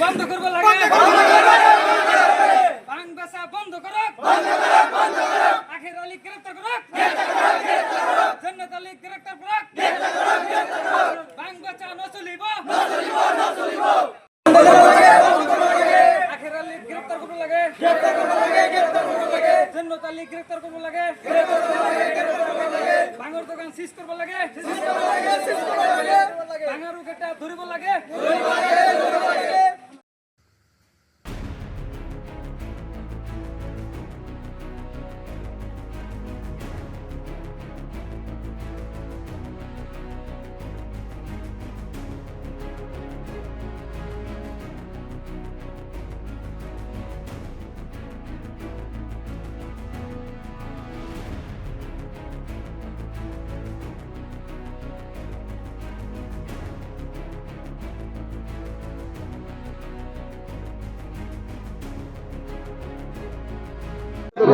বন্ধ করবো লাগে ভাঙ বেচা বন্ধ করক আখের আলী গ্রেফতার করক জান্নাত আলী গ্রেফতার করক ভাঙ বেচা নচলিব আখের আলী গ্রেফতার করবো লাগে জান্নাত আলী গ্রেফতার করবো লাগে ভাঙর দোকান সিজ করবো লাগে ভাঙারু গেটা ধরিব লাগে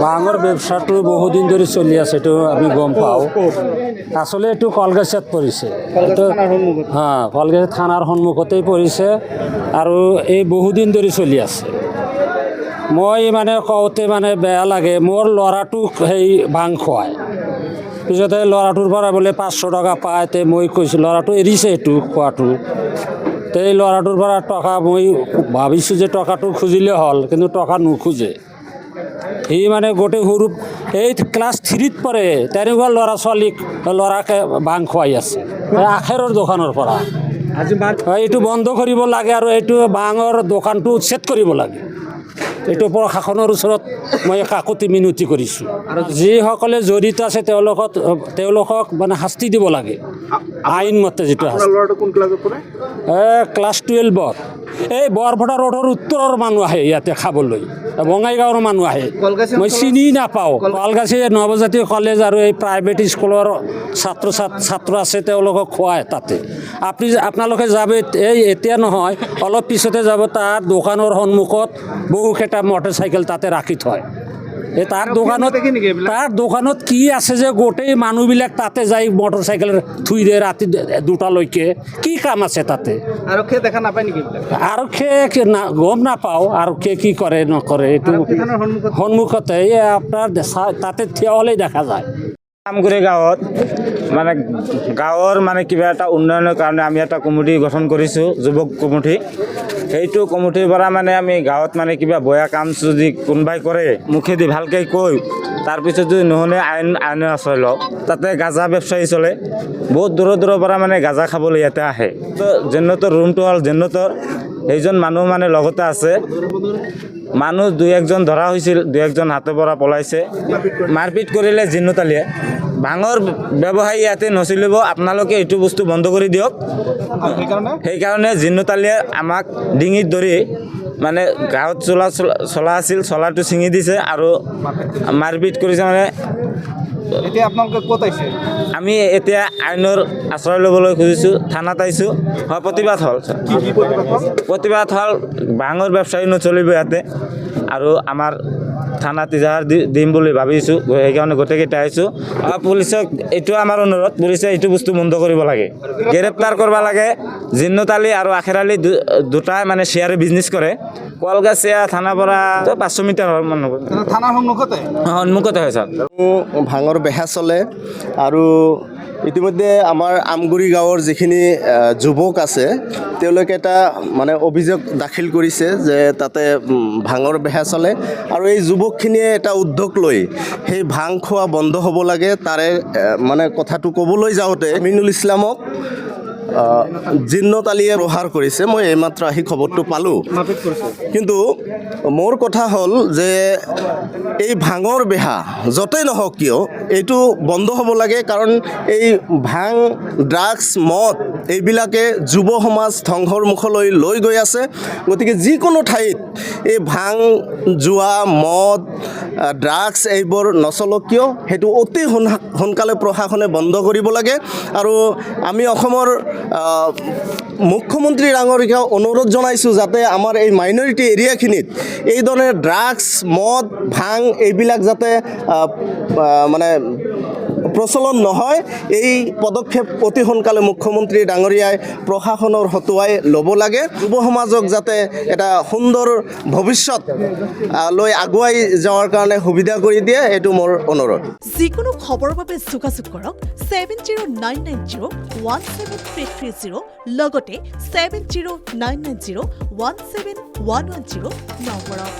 ভাঙর ব্যবসাটো বহুদিন ধরে চলি আছে, এইটো আমি গম পাওঁ। আসলে এইটো কলগাছিয়াত পৰিছে, এইটো হ্যাঁ কলগাছিয়া থানাৰ সন্মুখতেই পৰিছে আৰু এই বহুদিন ধৰি চলি আছে। মই মানে কওঁতে মানে বেয়া লাগে, মোৰ ল'ৰাটোক সেই ভাং খুৱায়, পিছতে ল'ৰাটোৰ পৰা বোলে 500 টকা পায়। তে মই কৈছোঁ ল'ৰাটো এৰিছে এইটো খোৱাটো। তে এই ল'ৰাটোৰ পৰা টকা মই ভাবিছোঁ যে টকাটো খুজিলে হ'ল, কিন্তু টকা নোখোজে। সি মানে গোটেই সৰু এই ক্লাছ 3ত পঢ়ে তেনেকুৱা ল'ৰা ছোৱালীক ল'ৰাকে ভাং খুৱাই আছে আখেৰৰ দোকানৰ পৰা। এইটো বন্ধ কৰিব লাগে আৰু এইটো ভাঙৰ দোকানটো উচ্ছেদ কৰিব লাগে। এইটো প্ৰশাসনৰ ওচৰত মই কাকতি মিনতি কৰিছোঁ। আৰু যিসকলে জড়িত আছে তেওঁলোকক মানে শাস্তি দিব লাগে আইনমতে। যিটো ক্লাছ 12ত এই বৰপেটা ৰোডৰ উত্তৰৰ মানুহ আহে ইয়াতে খাবলৈ, বঙাইগাঁৱৰ মানুহ আহে, মই চিনি নাপাওঁ। কলগাছিয়া নৱজাতীয় কলেজ আৰু এই প্ৰাইভেট স্কুলৰ ছাত্ৰ আছে, তেওঁলোকক খুৱায় তাতে। আপোনালোকে যাব, এই এতিয়া নহয় অলপ পিছতে যাব, তাৰ দোকানৰ সন্মুখত বহুকেইটা মটৰচাইকেল তাতে ৰাখি থয়। এই তাৰ দোকানত কি আছে যে গোটেই মানুহবিলাক তাতে যাই মটৰচাইকেল থুই দিয়ে ৰাতি 2টালৈকে। কি কাম আছে তাতে? আৰক্ষীয়ে দেখা নাপায় নেকি? আৰক্ষীয়ে গম নাপাওঁ আৰক্ষীয়ে কি কৰে নকৰে। এইটো সন্মুখতে আপোনাৰ তাতে থিয় হ'লেই দেখা যায়। আমগুৰি গাঁৱত মানে গাঁৱৰ মানে কিবা এটা উন্নয়নৰ কাৰণে আমি এটা কমিটি গঠন কৰিছোঁ, যুৱক কমিটি। সেইটো কমিটিৰ পৰা মানে আমি গাঁৱত মানে কিবা বেয়া কাম যদি কোনোবাই কৰে মুখেদি ভালকৈ কৈ, তাৰপিছত যদি নহ'লে আইনৰ আশ্ৰয় লওঁ। তাতে গাঁজা ব্যৱসায়ী চলে, বহুত দূৰৰ পৰা মানে গাঁজা খাবলৈ ইয়াতে আহে। তো জেন্নতৰ ৰুমটো হ'ল জেন্নতৰ, সেইজন মানুহ মানে লগতে আছে। মানুহ 2-1জন ধৰা হৈছিল, 2-1জন হাতৰ পৰা পলাইছে। মাৰপিট কৰিলে জিন্নতালীয়ে। ভাঙৰ ব্যৱসায়ী ইয়াতে নচলিব, আপোনালোকে এইটো বস্তু বন্ধ কৰি দিয়ক। সেইকাৰণে জিন্নতালীয়ে আমাক ডিঙিত ধৰি মানে গাঁৱত চলা আছিল, চলাটো ছিঙি দিছে আৰু মাৰপিট কৰিছে। মানে এতিয়া আপোনালোকে ক'ত আহিছে? আমি এতিয়া আইনৰ আশ্ৰয় ল'বলৈ খুজিছোঁ, থানাত আহিছোঁ। হয়, প্ৰতিবাদ হ'ল। প্ৰতিবাদ হ'ল ভাঙৰ ব্যৱসায়ী নচলিব ইয়াতে, আৰু আমাৰ থানাত ইজাহাৰ দিম বুলি ভাবিছোঁ। সেইকাৰণে গোটেইকেইটা আহিছোঁ। পুলিচক এইটো আমাৰ অনুৰোধ, পুলিচে এইটো বস্তু বন্ধ কৰিব লাগে, গ্ৰেপ্তাৰ কৰিব লাগে। জিন্নতালী আৰু আখেৰ আলী দুটাই মানে শ্বেয়াৰে বিজনেছ কৰে। কলগাছিয়া থানাৰ পৰা 500 মিটাৰ হ'ল মানুহ থানাৰ সন্মুখতে হয় ছাৰ। ভাঙৰ বেহা চলে। আৰু ইতিমধ্যে আমাৰ আমগুৰি গাঁৱৰ যিখিনি যুৱক আছে তেওঁলোকে এটা মানে অভিযোগ দাখিল কৰিছে যে তাতে ভাঙৰ বেহা চলে, আৰু এই যুৱকখিনিয়ে এটা উদ্যোগ লৈ সেই ভাং খোৱা বন্ধ হ'ব লাগে। তাৰে মানে কথাটো ক'বলৈ যাওঁতে আমিনুল ইছলামক জীৰ্ণতালিয়ে ব্যৱহাৰ কৰিছে। মই এইমাত্ৰ আহি খবৰটো পালোঁ। কিন্তু মোৰ কথা হ'ল যে এই ভাঙৰ বেহা য'তেই নহওক কিয় এইটো বন্ধ হ'ব লাগে, কাৰণ এই ভাং, ড্ৰাগছ, মদ এইবিলাকে যুৱ সমাজ ধ্বংসৰ মুখলৈ লৈ গৈ আছে। গতিকে যিকোনো ঠাইত এই ভাং, জুৱা, মদ, ড্ৰাগছ এইবোৰ নচলক কিয় সেইটো অতি সোনকালে প্ৰশাসনে বন্ধ কৰিব লাগে। আৰু আমি অসমৰ মুখ্যমন্ত্ৰী ডাঙৰীয়াক অনুৰোধ জনাইছোঁ যাতে আমাৰ এই মাইনৰিটি এৰিয়াখিনিত এইধৰণে ড্ৰাগছ, মদ, ভাং এইবিলাক যাতে মানে প্ৰচলন নহয়, এই পদক্ষেপ অতি সোনকালে মুখ্যমন্ত্ৰী ডাঙৰীয়াই প্ৰশাসনৰ হতুৱাই ল'ব লাগে। যুৱ সমাজক যাতে এটা সুন্দৰ ভৱিষ্যত লৈ আগুৱাই যোৱাৰ কাৰণে সুবিধা কৰি দিয়ে, এইটো মোৰ অনুৰোধ। যিকোনো খবৰৰ বাবে যোগাযোগ কৰক 7099017330 লগতে 7099017110 নম্বৰত।